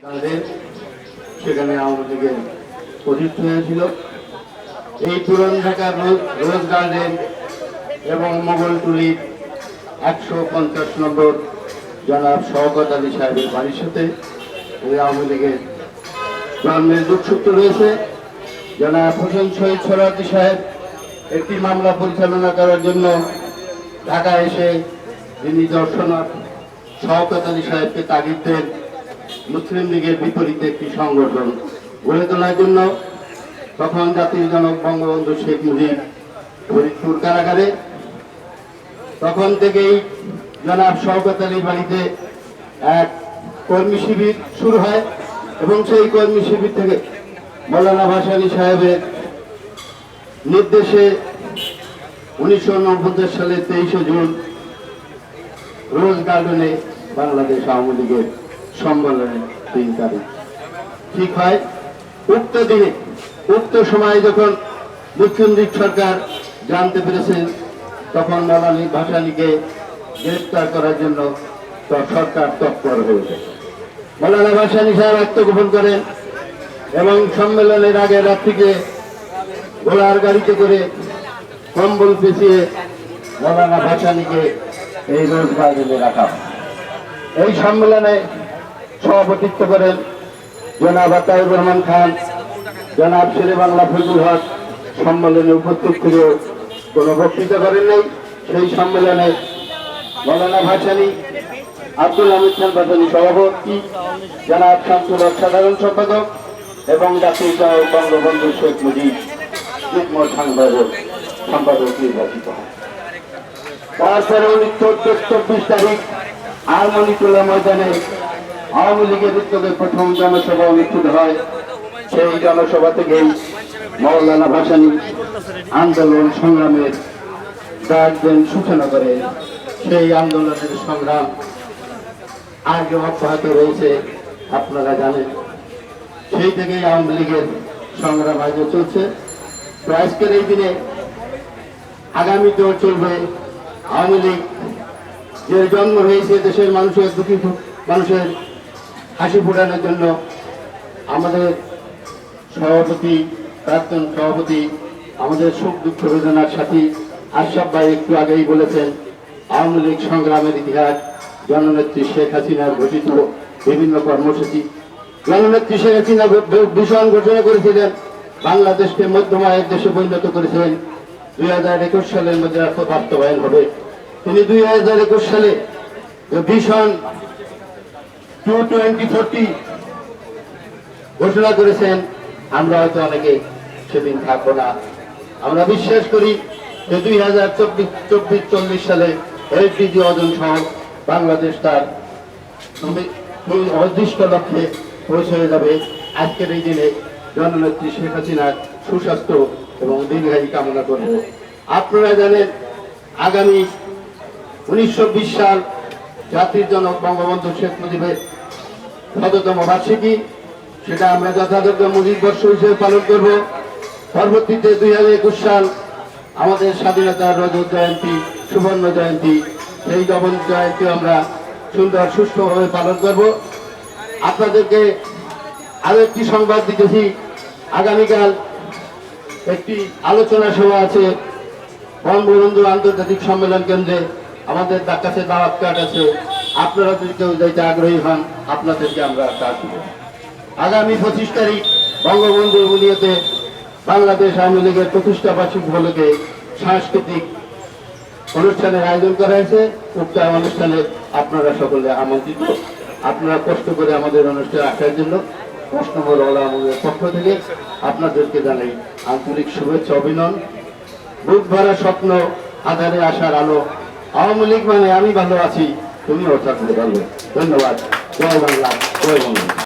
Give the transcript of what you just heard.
তাদের সেখানে আওয়ামী লীগের প্রতিষ্ঠা হয়েছিল। এই পুরান ঢাকার রোজ গার্ডেন এবং মোগলটুলির 150 নম্বর জনাব শওকত আলী সাহেবের বাড়ির সাথে আওয়ামী লীগের জন্মের যোগসূত্র রয়েছে। জনাব হোসেন শহীদ সোহরাওয়ার্দী সাহেব একটি মামলা পরিচালনা করার জন্য ঢাকা এসে তিনি দর্শনার শওকত আলী সাহেবকে তাগিদ দেন মুসলিম লীগের বিপরীতে একটি সংগঠন গড়ে তোলার জন্য। তখন জাতির জনক বঙ্গবন্ধু শেখ মুজিব ফরিদপুর কারাগারে। তখন থেকেই জনাব শওকত আলীর বাড়িতে এক কর্মী শিবির শুরু হয় এবং সেই কর্মী শিবির থেকে মৌলানা ভাসানী সাহেবের নির্দেশে 1949 সালের 23 জুন রোজ গার্ডেনে বাংলাদেশ আওয়ামী লীগের সম্মেলনের 3 তারিখ ঠিক হয়। উক্ত দিনে উক্ত সময়ে যখন মুখ্যমন্ত্রী সরকার জানতে পেরেছেন তখন মৌলানা ভাসানীকে গ্রেফতার করার জন্য সরকার তৎপর হয়ে যায়। মৌলানা ভাসানী সাহেব আত্মগোপন করেন এবং সম্মেলনের আগের রাত্রিকে ঘোড়ার গাড়িতে করে কম্বল পেঁচিয়ে মৌলানা ভাসানীকে এই রোজ গার্ডেনে রাখা হয়। এই সম্মেলনে সভাপতিত্ব করেন জনাব আতাউর রহমান খান, জনাব শেরে বাংলা ফজলুল হক। সম্মেলনে উপস্থিত থেকে কোনো বক্তৃতা করেন নাই। সেই সম্মেলনে মৌলানা ভাসানী, আব্দুল হামিদ খান ভাসানী সভাপতি, জনাব শামসুল হক সাধারণ সম্পাদক এবং জাতির জনক বঙ্গবন্ধু শেখ মুজিব যুগ্ম সম্পাদক নির্বাচিত হয়। তারপরে 1924 তারিখ আরমানিটোলা ময়দানে আওয়ামী লীগের উদ্যোগে প্রথম জনসভা অনুষ্ঠিত হয়। সেই জনসভা থেকেই মৌলানা ভাসানী আন্দোলন সংগ্রামের ডাক দেন সূচনা করে। সেই আন্দোলনের সংগ্রাম আগে অব্যাহত রয়েছে, আপনারা জানেন। সেই থেকেই আওয়ামী লীগের সংগ্রাম আজও চলছে। তো আজকের এই দিনে আগামীতেও চলবে। আওয়ামী লীগ যে জন্ম হয়েছে দেশের মানুষের দুঃখী মানুষের হাসি ফোটানোর জন্য। আমাদের সভাপতি, প্রাক্তন সভাপতি, আমাদের সুখ দুঃখ বেদনার সাথী আশরাফ ভাই একটু আগেই বলেছেন আওয়ামী লীগ সংগ্রামের ইতিহাস, জননেত্রী শেখ হাসিনার ঘোষিত বিভিন্ন কর্মসূচি। জননেত্রী শেখ হাসিনা ভীষণ ঘোষণা করেছিলেন বাংলাদেশকে মধ্যম আয়ের দেশে পরিণত করেছিলেন। 2021 সালের মধ্যে বাস্তবায়ন হবে। তিনি 2021 সালে ভীষণ 2040 ঘোষণা করেছেন। আমরা হয়তো অনেকে সেদিন থাকবো না। আমরা বিশ্বাস করি যে 2024-40 সালে এলপিজি অর্জন সহ বাংলাদেশ তার অদৃষ্ট লক্ষ্যে পৌঁছে যাবে। আজকের এই দিনে জননেত্রী শেখ হাসিনার সুস্বাস্থ্য এবং দীর্ঘায়ু কামনা করব। আপনারা জানেন আগামী 1920 সাল জাতির জনক বঙ্গবন্ধু শেখ মুজিবের 100তম বার্ষিকী। সেটা আমরা যথাযথ মুজিব বর্ষ হিসেবে পালন করব। পরবর্তীতে 2021 সাল আমাদের স্বাধীনতার রজত জয়ন্তী, সুবর্ণ জয়ন্তী। সেই জয়ন্তী আমরা সুন্দর সুষ্ঠুভাবে পালন করব। আপনাদেরকে আরো একটি সংবাদ দিতেছি, আগামীকাল একটি আলোচনা সভা আছে বঙ্গবন্ধু আন্তর্জাতিক সম্মেলন কেন্দ্রে। আমাদের কাছে দাওয়াত কার্ড আছে। আপনারা যদি কেউ যাইতে আগ্রহী হন আপনাদেরকে আমরা কার্ড দেব। আগামী 25 তারিখ বঙ্গবন্ধুর বুনিয়াদে বাংলাদেশ আওয়ামী লীগের প্রতিষ্ঠা বার্ষিকী উপলক্ষে সাংস্কৃতিক অনুষ্ঠানের আয়োজন করা হয়েছে। উক্ত অনুষ্ঠানে আপনারা সকলে আমন্ত্রিত। আপনারা কষ্ট করে আমাদের অনুষ্ঠানে আসার জন্য কষ্টমল আলমের পক্ষ থেকে আপনাদেরকে জানাই আন্তরিক শুভেচ্ছা, অভিনন্দন। বুক ভরা স্বপ্ন, আধারে আসার আলো। আওয়ামী লীগ মানে আমি ভালো আছি, তুমিও থাকলে ভালো। ধন্যবাদ। জয় বাংলা, জয় বঙ্গবন্ধু।